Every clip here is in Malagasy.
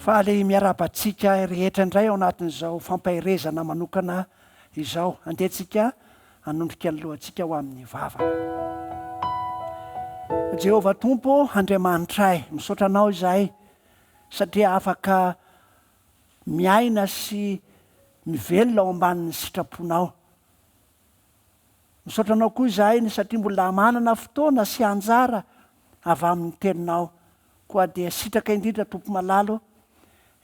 fa le miarabantsika rehetra indray ao anatin'izao fampaherezana manokana izao. Andehantsika hanondrika ny lohantsika ho amin'ny vavaka. Jehovah Tompo, Andriamanitray, misaotra anao izahay satria afaka miaina sy mivelona ao ambanin'ny sitraponao. Misaotra anao koa izahay satria mbola manana fotoana sy anjara avy amin'ny teninao. Koa dia sitraka indrindra Tompo malalo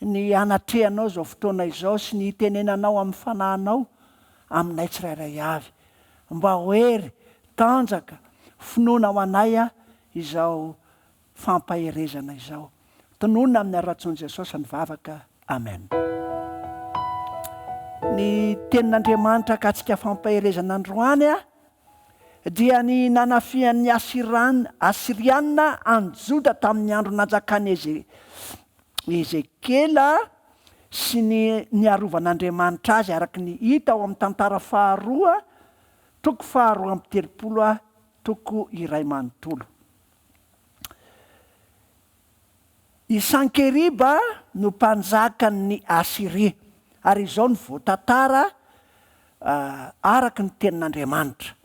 ny anatrehanao izao fotoana izao sy ny tenenanao amin'ny fanahinao aminay tsirairay avy. Mba hoery, tanjaka, finoana ho anay izao fampaherezana izao. Tononona amin'ny ara-tsaon'i Jesosy ny vavaka. Amen. Ny tenin'Andriamanitra akatsika fampaherezana androany dia ny nanafian'ny Asiriana any Joda tamin'ny andro nanjakany Ezekela sy ny arovan'Andriamanitra azy araka ny hita ao amin'ny tantara faharoa, toko faharoa amby telopolo, toko iray manontolo. I Sankeriba no mpanjakan'ny Asiria ary izao ny voatantara araka ny tenin'Andriamanitra.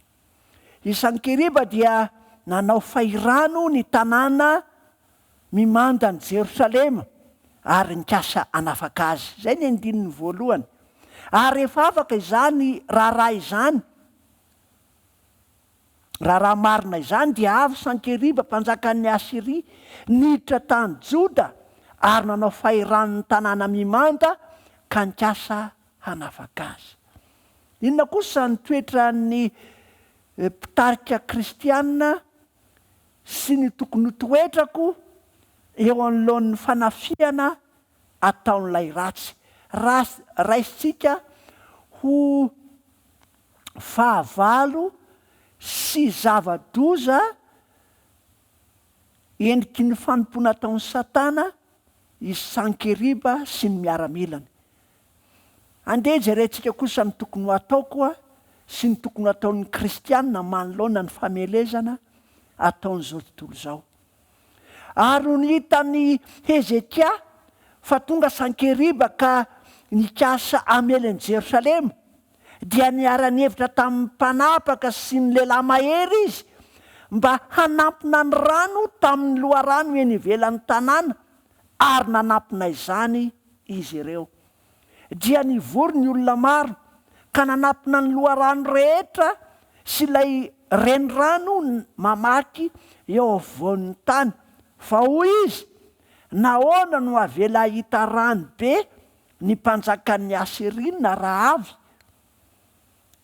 I Sankeriba dia nanao fahirano ny tanàna mimanda ny Jerosalema ary nikasa anafaka azy. Zay ny andininy voalohany. Ary rehefa afaka izany raharaha izany, raharaha marina izany dia avy Sankeriba mpanjakan'ny Asiria niditra tany Joda ary nanao fahirano ny tanàna mimanda ka nikasa hanafaka azy. Inona kosa ny toetra ny mpitarika kristianina sy ny tokony toetrako eo anoloan'ny fanafiana ataon'ilay ratsy. Raisitsika ho fahavalo sy zava-doza endriky ny fanompoana ataon'ny Satana i Sankeriba sy ny miaramilany. Andeha jerentsika kosa ny tokony ho ataoko sy ny tokony ataon'ny kristianina manoloana ny famelezana ataon'izao tontolo izao. Ary ny hitan'ny Hezekia fa tonga Sankeriba ka nikasa amelin'ny Jerosalema dia niara-nihevitra tamin'ny mpanapaka sy ny lehilahy mahery izy mba hanampina ny rano tamin'ny loharano eny ivelan'ny tanàna ary nanampina izany izy ireo. Dia nivory ny olona maro ka nanampina ny loharano rehetra sy ilay renirano mamaky eo afovoan'ny tany. Fa hoy izy, nahoana no avela hita rano be ny mpanjakan'ny Asiria raha avy?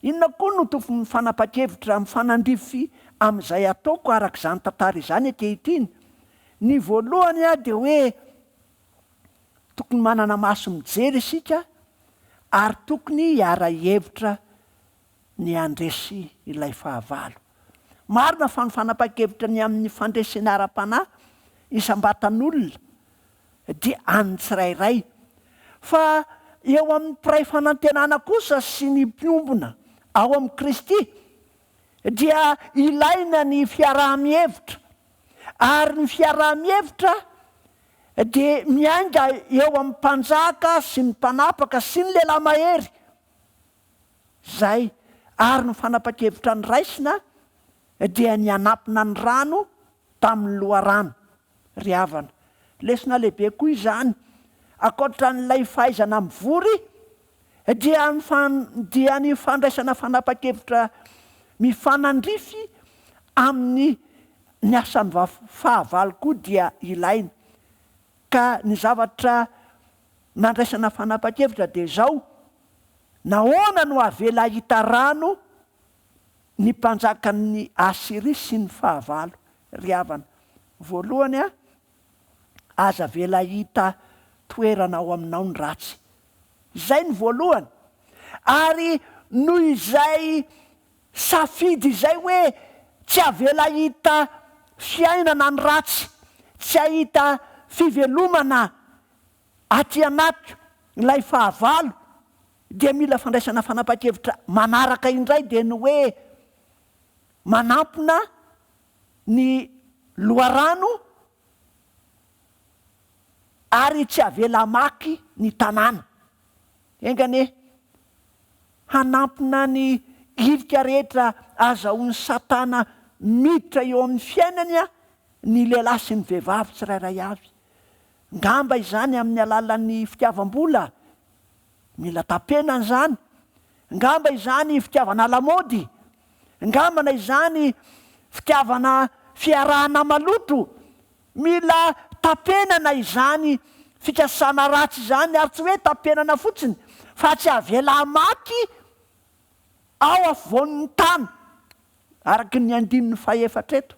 Inona koa no tofony fanapa-kevitra amin'ny fanandrify amin'izay ataoko araka izany tantara izany ankehitriny? Ny voalohany dia hoe tokony manana maso mijery isika ary tokony hiara-hevitra ny andresy ilay fahavalo. Marina fa ny fanapa-kevitra ny amin'ny fandresena ara-panahy isam-batan'olona dia an'ny tsirairay. Fa eo amin'ny mpiray fanantenana kosa sy ny mpiombona ao amin'ny Kristy dia ilaina ny fiaraha-mihevitra. Ary ny fiaraha-mihevitra dia miainga eo amin'ny mpanjaka sy ny mpanapaka sy ny lehilahy mahery. Zay. Ary ny fanapa-kevitra ny raisina dia ny anampina ny rano tamin'ny loharano. Ry havana. Lesona lehibe koa izany. Akoatra n'ilay fahaizana mivory dia ny fandraisana fanapa-kevitra mifanandrify amin'ny ny asan'ny fahavalo koa dia ilaina. Ka ny zavatra nandraisana fanapa-kevitra dia zao, nahoana no avela hita rano ny mpanjakan'ny Asiria sy ny fahavalo? Ry havana. Voalohany aza vela hita toerana ao aminao ny ratsy. Zay ny voalohany. Ary noho izay safidy izay hoe tsy avela hita fiainana ny ratsy, tsy ahita fivelomana aty anaty ilay fahavalo, dia mila fandraisana fanapa-kevitra manaraka indray dia ny hoe manampina ny loharano ary tsy avela maky ny tanàna. Engane hanampina ny irika rehetra azahoan'ny Satana miditra eo amin'ny fiainany ny lehilahy sy ny vehivavy tsirairay avy. Ngamba izany amin'ny alalan'ny fitiavam-bola, mila tapenana zany. Ngamba izany fitiavana lamaody. Ngambana izany fitiavana fiarahana maloto. Mila tapenana izany fikasana ratsy izany, ary tsy hoe tapenana fotsiny fa tsy avela maky ao afovoan'ny tany, araky ny andininy faefatra eto,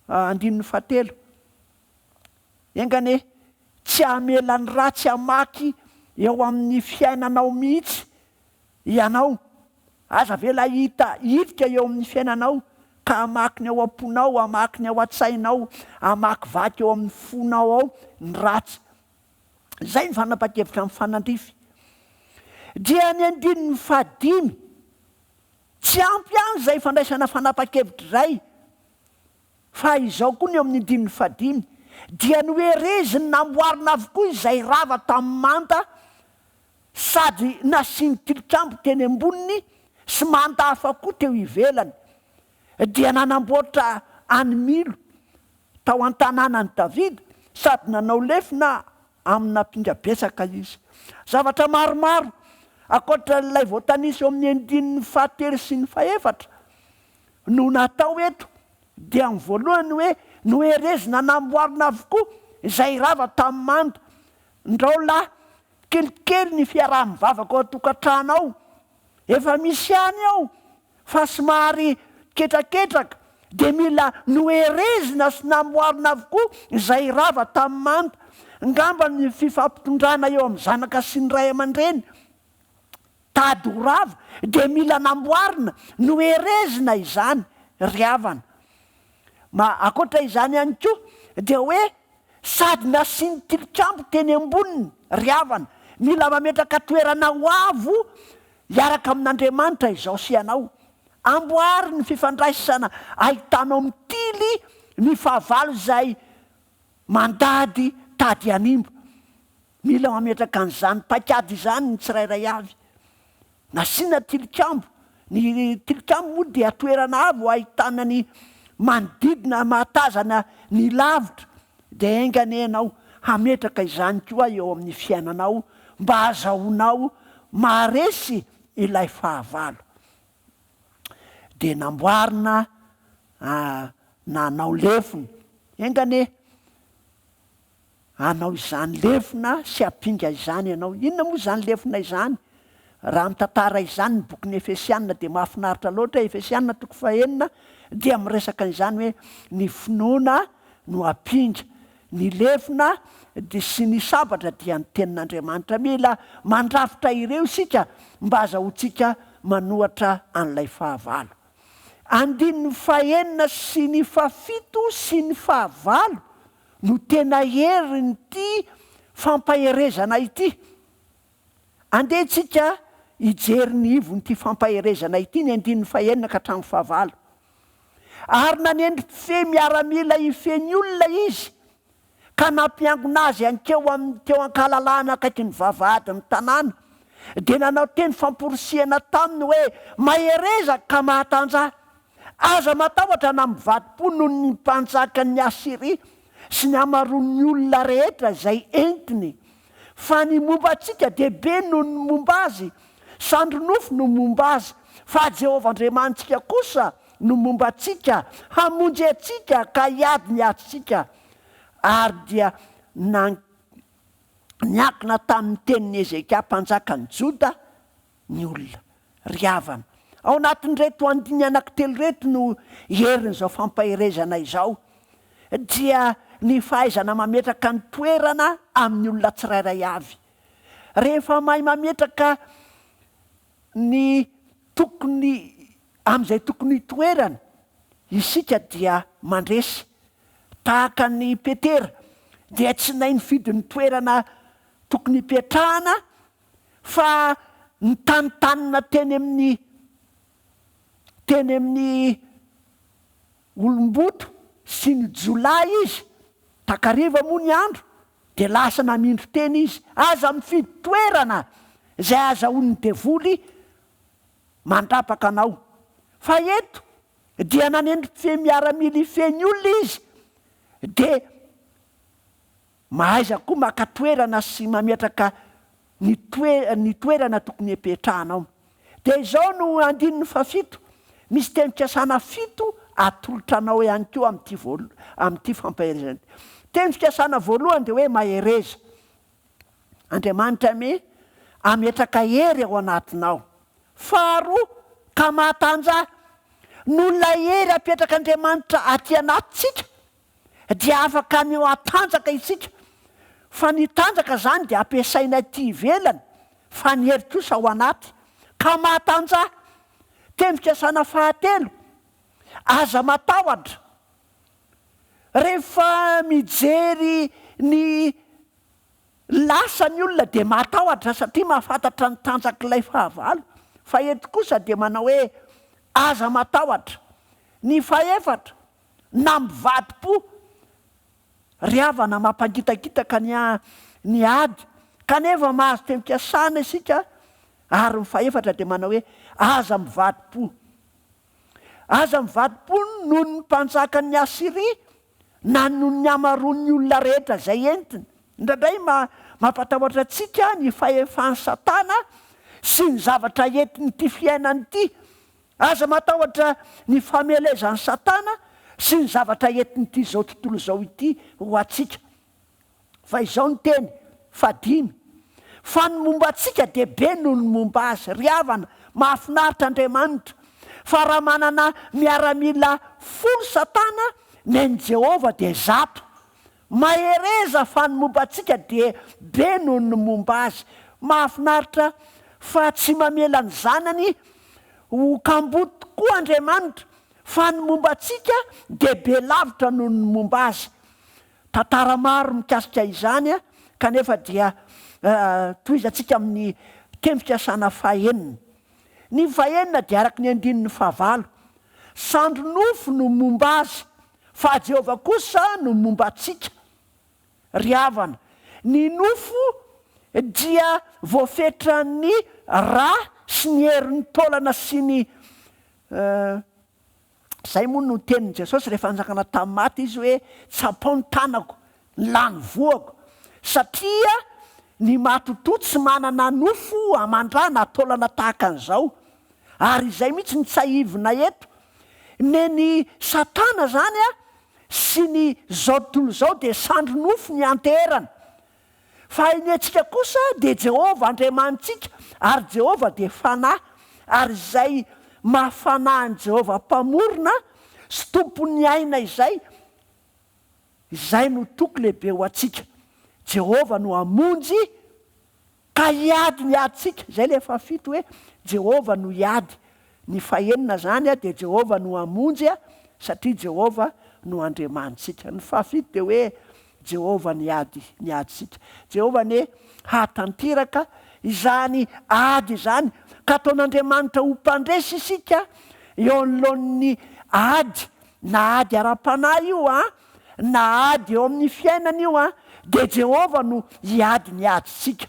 andininy fahatelo. Engane tsy hamelany ratsy amaky eo amin'ny fiainanao mihitsy ianao. Aza vela hita hidika eo amin'ny fiainanao ka amaky ny ao am-ponao, amaky ny ao an-tsainao, amaky vaky eo amin'ny fonao ao ny ratsy. Zay ny fanapa-kevitra amin'ny fanandrify. Dia ny andininy fahadimy, tsy ampy ihany zay fandraisana fanapa-kevitra izay, fa izao koa ny eo amin'ny andininy fahadimy, dia nohereziny namboarina avokoa izay rava tamin'ny manta, sady nasiany tilikambo teny amboniny sy manta hafa koa teo ivelany. Dia nanamboatra anymilo tao an-tanànan'i Davida, sady nanao lefina amina pinga-betsaka izy. Zavatra maromaro ankoatran'ilay voatanisy eo amin'ny andininy fahatelo sy ny faefatra no natao eto. Dia amin'ny voalohany hoe noherezina namboarina avokoa izay rava tamin'ny manta. Ndrao lahy, kelikely ny fiaraha-mivavaka ao an-tokantrano ao, efa misy ihany ao fa somary ketraketraka, dia mila noherezina sy namboarina avokoa izay rava tamin'ny manta. Ngamba ny fifampitondrana eo amin'ny zanaka sy ny ray aman-dreny tady ho rava, dia mila namboarina, noherezina izany ry havana. Ankoatra izany ihany koa, dia hoe sady nasiany tilikambo teny amboniny ry havana. Mila mametraka toerana ho avo hiaraka amin'Andriamanitra izao sy ianao. Amboary ny fifandraisana ahitanao mitily ny fahavalo izay mandady tady animbo. Mila mametraka an'izany pakady izany ny tsirairay avy. Nasiana tilikambo. Ny tilikambo moa dia toerana avo ahitana ny manodidina mahatazana ny lavitra. Dia enganenao hametraka izany koa eo amin'ny fiainanao mba hahazoanao maharesy ilay fahavalo. Dia namboarina nanao lefina. Engane anao izany lefina sy apinga izany ianao. Inona moa izany lefina izany? Raha mitantara izany ny bokin'ny Efesianina dia mahafinaritra loatra. Efesianina 4:9 dia miresaka izany hoe ny finoana no apinga, ny lefina dia sy ny sabatra dia ny tenin'Andriamanitra. Mila mandrafitra ireo isika mba azahoantsika manohatra an'ilay fahavalo. Andininy fahaenina sy ny fahafito sy ny fahavalo no tena herin'ity fampaherezana ity. Andehantsika hijery ny ivon'ity fampaherezana ity, ny andininy fahaenina ka hatramin'ny fahavalo. Ary nanendry fe miaramila ifeny olona izy, ka nampiangona azy ankeo teo ankahalalahana akaiky ny vavahady ny tanàna. Dia nanao teny famporisiana taminy hoe mahereza ka mahatanjaka. Aza matahotra na mivadi-po noho ny mpanjakan'ny Asiria sy ny amaroan'ny olona rehetra izay entiny. Fa ny momba antsika dia be noho ny momba azy, sandronofo no momba azy, fa Jehovah Andriamantsika kosa no momba antsika, hamonjy antsika ka hiady ny atsika. Ary dia niakina tamin'ny tenin'ny Ezekia mpanjakan'ny Joda ny olona ry havana. Ao anatin'ireto andiny anankitelo reto no herin'izao fampaherezana izao, dia ny fahaizana mametraka ny toerana amin'ny olona tsirairay avy. Rehefa mahay mametraka ny tokony amin'izay tokony toerana, isika dia mandresy. Tahaka ny Petera dia tsy nay nifidy ny toerana tokony hipetrahana, fa nitantanina teny amin'ny olom-boto sy ny jolay izy. Takariva moa ny andro de lasa namindro teny izy, aza mifidy toerana zay azahoany devoly mandrapaka anao. Fa eto dia nanendry miaramila ifeny olona izy, de mahaiza koa maka toerana sy mametraka ny toerana tokony hipetrahanao. De izao no andininy fafito, misy teny-pikasana fito atolotra anao ihany koa am'ty fampaherezana. Teny fikasana voalohany de hoe mahereza. Andriamanitra ametraka hery ao anatinao. Faharoa, ka mahatanja. N'olona hery apetraka Andriamanitra aty anatintsika dia afaka ny atanjaka isika. Fa ny tanjaka zany de ampiasaina ty ivelany, fa ny hery kosa ao anaty. Ka mahatanja. Teny fikasana fahatelo, aza matahotra. Rehefa mijery ny lasany olona de matahotra satria mahafantatra ny tanjak'ilay fahavalo. Fa eto kosa de manao hoe aza matahotra. Ny faefatra, na mivadi-po, ry havana mampangitakitaka ny ady, kanefa mahazo teny-pikasana isika. Ary ny faefatra de manao hoe aza mivadi-po. Aza mivadi-po noho ny mpanjaka ny Asiria, na noho ny amaroan'ny olona rehetra zay entiny. Indraindray mampatahotra antsika ny fahefan'ny Satana sy ny zavatra entiny ty fiainany ty. Aza matahotra ny famelezan'ny Satana sy ny zavatra entiny ty zao tontolo zao ity ho atsika. Fa izao ny teny fadimy, fa ny momba atsika de be noho ny momba azy. Ry havana, mahafinaritra Andriamanitra fa raha manana miaramila folo Satana, ny Jehova de zato. Mahereza fa ny momba atsika de be noho ny momba azy. Mahafinaritra fa tsy mamela ny zanany ho kamboty koa Andriamanitra, fa ny momba atsika de be lavitra noho ny momba azy. Tantara maro mikasika izany kanefa dia toizatsika amin'ny teny fikasana fahaenina. Ny fahaenina dia araky ny andininy fahavalo. Sandro nofo no momba azy, fa Jehova kosa no momba atsika. Ry havana, ny nofo dia voafetra ny ra sy ny herin'ny taolana sy ny zay moa no tenin' Jesosy rehefa njakana tamin'ny maty izy hoe tsapao ny tanako, lany voako. Satria ny matotoa tsy manana nofo amandrana taolana tahaka an'izao. Ary izay mihitsy ny tsahivina eto. Ny Satana zany sy ny zao tontolo zao de sandro nofo ny anterana. Fa ny antsika kosa de Jehova Andriamanitsika, ary Jehova de fanahy, ary izay mahafanahy ny Jehova mpamorona sy tompon'ny aina izay no toko lehibe ho atsika. Jehova no amonjy ka hiady ny aditsika. Zay le fafito hoe Jehova no hiady. Ny fahenina zany de Jehova no amonjy satria Jehova no Andriamanitsika. Ny fafito de hoe Jehova ny aditsika. Jehova ne hatanteraka izany ady izany, ka ataon'Andriamanitra ho mpandresy isika eo anoloan'ny ady, na ady ara-panahy io na ady eo amin'ny fiainana io de Jehova no hiady ny aditsika.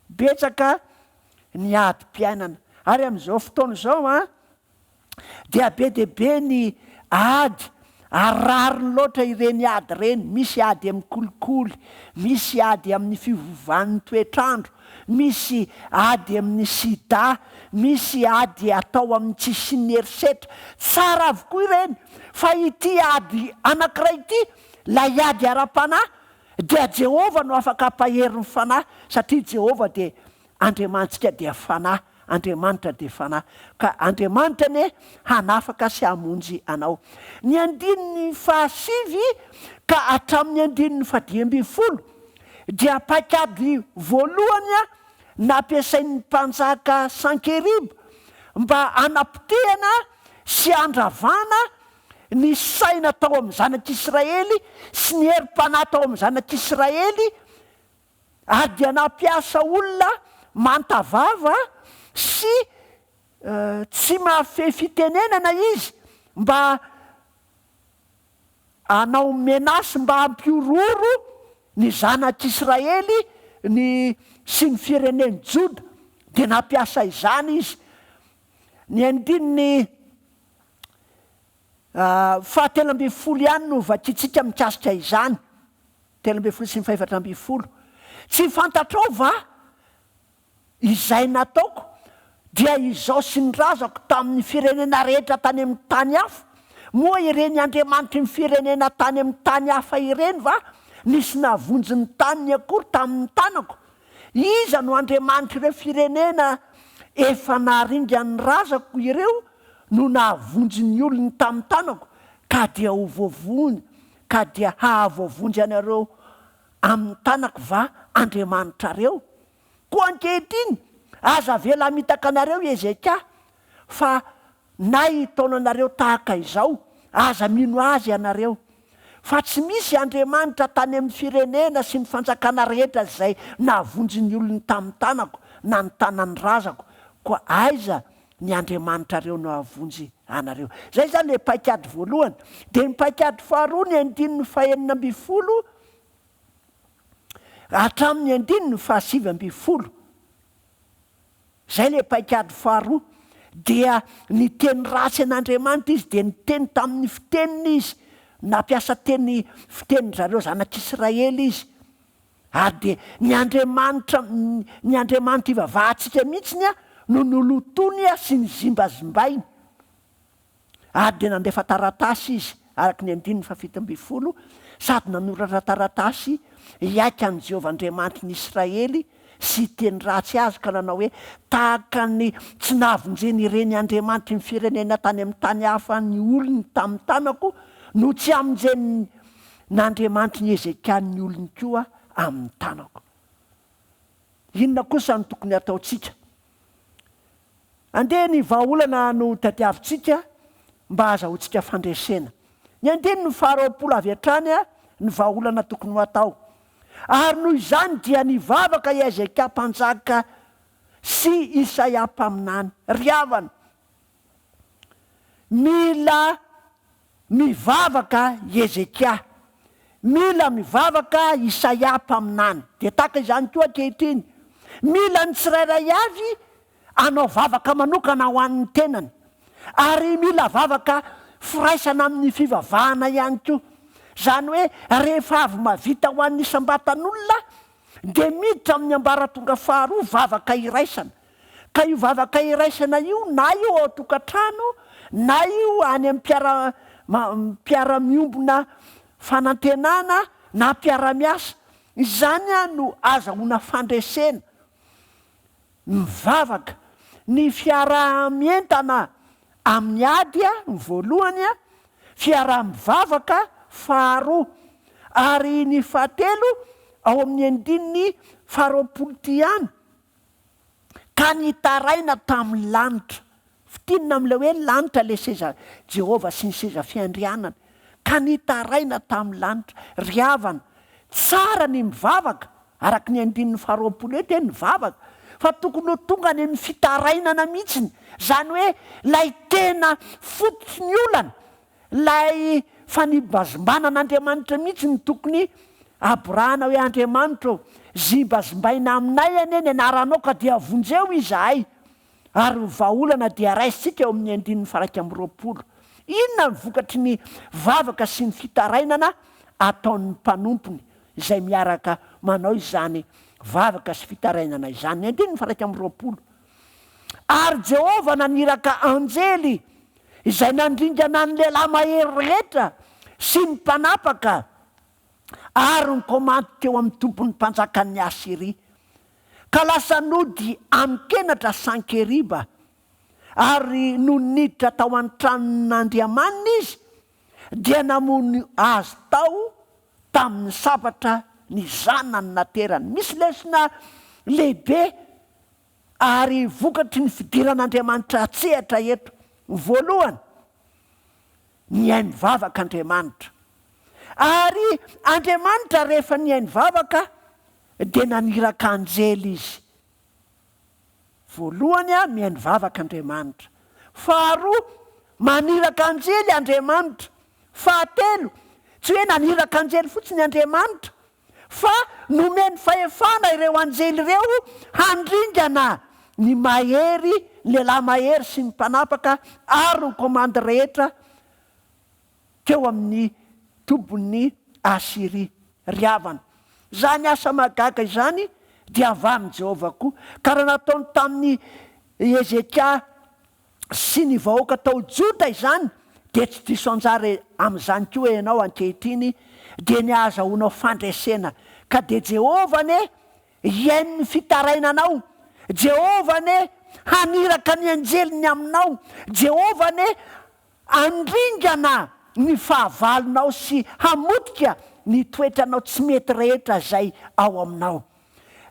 Betsaka ny ady-piainana. Ary amin'izao fotoana izao dia be dehibe ny ady. Arariny loatra ireny ady reny. Misy ady amin'ny kolikoly, misy ady amin'ny fivovan'ny toetrandro, misy ady amin'ny sida, misy ady atao amin'ny tsisy ny herisetra. Tsara avokoa ireny, fa ity ady anankiray ity, lay ady ara-panahy, dia Jehova no afaka hampaherin'ny fanahy, satria Jehova de Andriamanitsika dia fanahy. Andriamanitra de fanahy, ka Andriamanitra ne hanafaka sy hamonjy anao. Ny andininy fahasivy ka hatramin'ny andininy fahadimy-ambin'ny-folo dia paikady voalohany nampiasain'ny mpanjaka Sankeriba mba hanapotehana sy handravana ny saina tao amin'ny zanak'Israely sy ny herim-panahy tao amin'ny zanak'Israely, ary dia nampiasa olona mantavava sy tsy mahafehy fitenenana izy mba hanao menasy, mba hampiororo ny zanatr'Israely sy ny fireneny Joda dia nampiasa izany izy. Ny andininy fahatelo ambin'ny folo ihany no vakiantsika mikasika izany. 13 sy 14. Tsy fantatrao va izay nataoko dia izao sy ny razako tamin'ny firenena rehetra tany amin'ny tany hafa? Moa ireny Andriamanitry ny firenena tany amin'ny tany hafa ireny va nisy navonjy ny tany akory tamin'ny tanako? Iza no Andriamanitry ireo firenena efa naharinga ny razako ireo no nahavonjy ny olony tamin'ny tanako ka dia hahavovonjy anareo amin'ny tanako va Andriamanitra reo? Koa ankehitriny aza vela mitaka anareo Ezekia fa nay taonanareo tahaka izao, aza mino azy ianareo fa tsy misy Andriamanitra tany amin'ny firenena sy ny fanjakana rehetra izay nahavonjy ny olony tamin'ny tanako na ny tanany razako, koa aiza ny Andriamanitra reo no ahavonjy anareo. Zay zany le paikady voalohany. Dia ny paikady faharoa ny 19 hatramin'ny 19. Zay le paikady faharoa. Dia ny teny ratsy an'Andriamanitra izy dia ny teny tamin'ny fiteniny izy, nampiasa fiteniny zareo zanatr'Israely izy. Ary dia ny Andriamanitra ivavahantsika mihitsiny no nolotony sy ny zimbazimbainy. Ary dia nandefa taratasy izy araka ny 17 sady nanoratra taratasy hiaika ny Jehovah Andriamanitry ny Israely sy teny ratsy azy ka nanao hoe tahaka ny tsy nahavonjeny ireny Andriamanitry ny firenena tany amin'ny tany hafa ny olony tamin'ny tanako no tsy amonjeny n'Andriamanitry ny Ezekia ny olony koa amin'ny tanako. Inona kosa no tokony ataontsika? Andeha ny vahaolana no tadiavintsika mba azahoantsika fandresena. Ny 20 avy hatrany ny vahaolana tokony ho atao. Ary noho izany dia nivavaka Ezekia mpanjaka sy Isaia mpaminany. Ry havana, mila mivavaka Ezekia, mila mivavaka Isaia mpaminany. Dia tahaka izany koa ankehitriny, mila ny tsirairay avy anao vavaka manokana ho an'ny tenany, ary mila vavaka firaisana amin'ny fivavahana ihany koa. Zany hoe rehefa avy mavita ho an'ny isam-batan'olona dia miditra amin'ny ambaratonga faharoa vavaka iraisana. Ka io vavaka iraisana io na io ao an-tokantrano na io any amin'ny mpiara-miombona fanantenana na mpiara-miasa. Izany no azahoana fandresena. Mivavaka ny fiarah-mientana amin'ny ady ny voalohany, fiarah-mivavaka faharoa, ary ny fahatelo ao amin'ny 20 ihany ka nitaraina tamin'ny lanitra. Fitinina amin'ilay hoe lanitra le seza Jehovah sy ny seza fiandrianana, ka nitaraina tamin'ny lanitra. Ry havana, tsara ny mivavaka araka ny 20 eto ny mivavaka, fa tokony ho tonga any amin'ny fitarainana mihitsiny. Zany hoe lay tena fototsy ny olana, lay fanibazimbanan'Andriamanitra mihitsy ny tokony aborahana hoe Andriamanitra zimbazimbaina aminay eny anaranao ka dia avonjeo izahay. Ary vahaolana dia raisitsika eo amin'ny 20. Inona ny vokatry ny vavaka sy ny fitarainana ataon'ny mpanompony izay miaraka manao izany vavaka sy fitarainana izany? 20. Ary Jehovah naniraka anjely izay nandringana ny lehilahy mahery rehetra sy ny mpanapaka ary nikomandy teo amin'ny tompon'ny mpanjakan'ny Asiria, ka lasa nody amikenatra Sankeriba, ary no niditra tao an-tranon'Andriamanina izy dia namony azy tao tamin'ny sabatra ny zanany naterany. Misy lesona lehibe ary vokatry ny fidiran'Andriamanitra atsehatra eto. Voalohany, ny hainy vavaka Andriamanitra. Ary Andriamanitra rehefa ny hainy vavaka dia naniraka anjely izy. Voalohany, mihainy vavaka Andriamanitra. Faharoa, maniraka anjely Andriamanitra. Fahatelo, tsy hoe naniraka anjely fotsiny Andriamanitra, fa nomeny fahefana ireo anjely ireo handringana ny mahery lehilahy mahery sy ny mpanapaka ary ny komandy rehetra teo amin'ny tobon'ny Asiria riavana. Zany asa mahagaga izany dia avy amin'ny Jehovah koa, ka raha nataony tamin'ny Ezekia sy ny vahoaka tao Joda izany dia tsy diso anjara amin'izany koa ianao ankehitriny dia ny azahoanao fandresena. Ka dia Jehovah ne iainy ny fitarainanao, Jehovah ne haniraka ny anjeliny aminao, Jehovah ne andringana ny fahavalonao sy hamotika ny toetranao tsy mety rehetra zay ao aminao.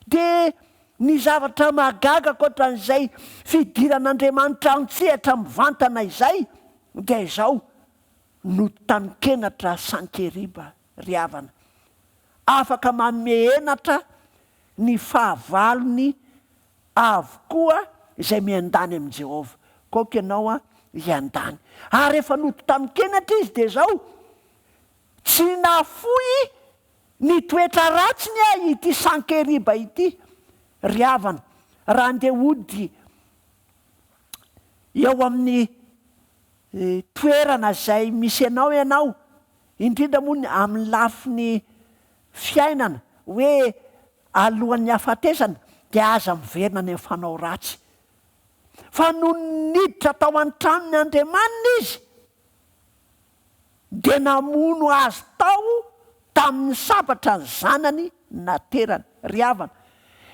Dia ny zavatra mahagaga ankoatran'izay fidiran'Andriamanitra antsehatra mivantana izay dia izao no tanon-kenatra Sankeriba riavana. Afaka mamehenatra ny fahavalony avokoa izay miandany amin'i Jehovah. Koka ianao iandany. Ary rehefa noto tanon-kenatra izy dia izao tsy nafoy ny toetra ratsiny ity Sankeriba ity riavana. Raha andeha hody eo amin'ny toerana zay misy anao ianao, indrindra moa amin'ny lafiny fiainana hoe alohan'ny hafatesana, dia aza miverina ny fanao ratsy. Fa no niditra tao an-tranony Andriamanina izy dia namono azy tao tamin'ny sabatra ny zanany naterana riavana.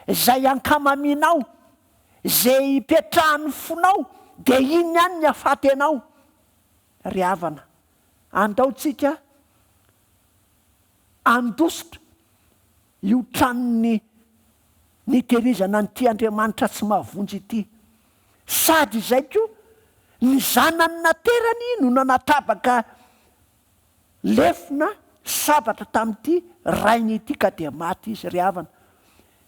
Zay ankamaminao, zay ipetrahany fonao, dia iny ihany ny hafaty anao riavana. Andaotsika andositra io tranony nitehirizana nyity Andriamanitra tsy mahavonjy ity. Sady izay koa ny zanany naterany no nanatabaka lefina sabatra tamin'ity rainy ity ka dia maty izy riavana.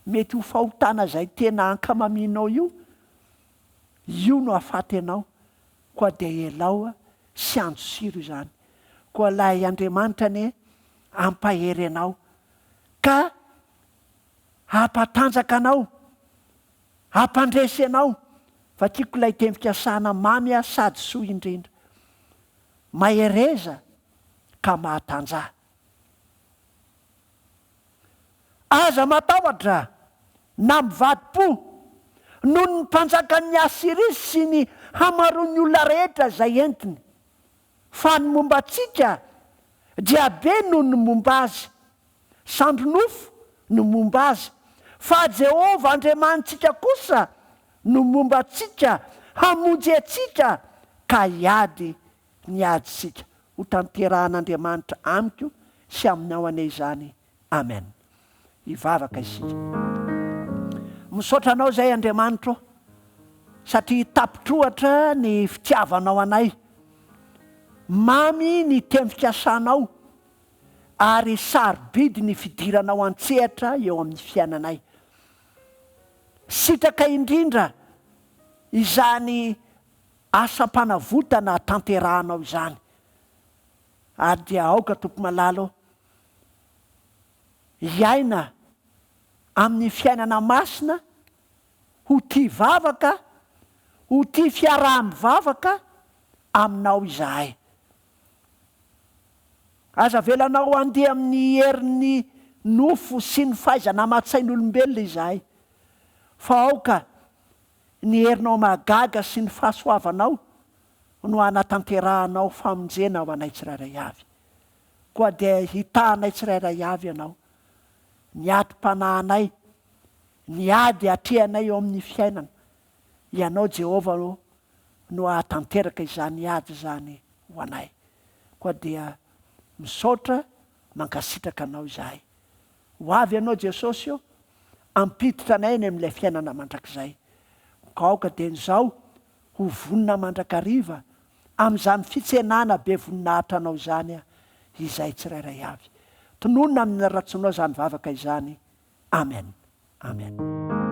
Mety ho fahotana zay tena ankamaminao io no hafaty anao, koa dia elao sy andosiro izany. Koa lay Andriamanitra ne ampahery anao ka hampatanjaka anao, hampandresy anao. Fa tiako ilay teny fikasana mamy sady soa indrindra. Mahereza ka mahatanjah. Aza matahotra na mivadi-po noho ny mpanjakan'ny Asiria sy ny hamaroan'ny olona rehetra zay entiny. Fa ny momba antsika dia be noho ny momba azy, sandronofo no momba azy. Fa Jehovah Andriamanitsika kosa no momba antsika, hamonjy antsika ka hiady ny aditsika. Ho tanterahan'Andriamanitra amiko sy aminao ane izany. Amen. Hivavaka isika. Misaotra anao zay Andriamanitra, satria tapitrohatra ny fitiavanao anay. Mamy ny teny fikasanao ary sarobidy ny fidiranao antsehatra eo amin'ny fiainanay. Sitraka indrindra izany asam-panavotana tanterahanao izany. Ary dia aoka tompo malalo iaina amin'ny fiainana masina, ho tia vavaka, ho tia fiaraha-mivavaka aminao izahay. Aza velanao andeha amin'ny herin'ny nofo sy ny fahaizana amat-sain'olombelona izahay. Fa aoka ny herinao mahagaga sy ny fahasoavanao no anatanterahanao famonjena ao anay tsirairay avy. Koa dia hitahanay tsirairay avy ianao. Ny atom-panahinay, ny ady atrehanay eo amin'ny fiainana. Ianao Jehovah no ahatanteraka izany ady izany ho anay. Koa dia misaotra mankasitraka anao izahay. Ho avy ianao Jesosy eo, ampititra anay ny amin'ilay fiainana mandrakizay. Ka aoka dia nizao ho vonina mandrakariva amin'izany fitsenana be voninahitra anao izany izay tsirairay avy. Tononona amin'ny ratsonao izany vavaka izany. Amen. Amen.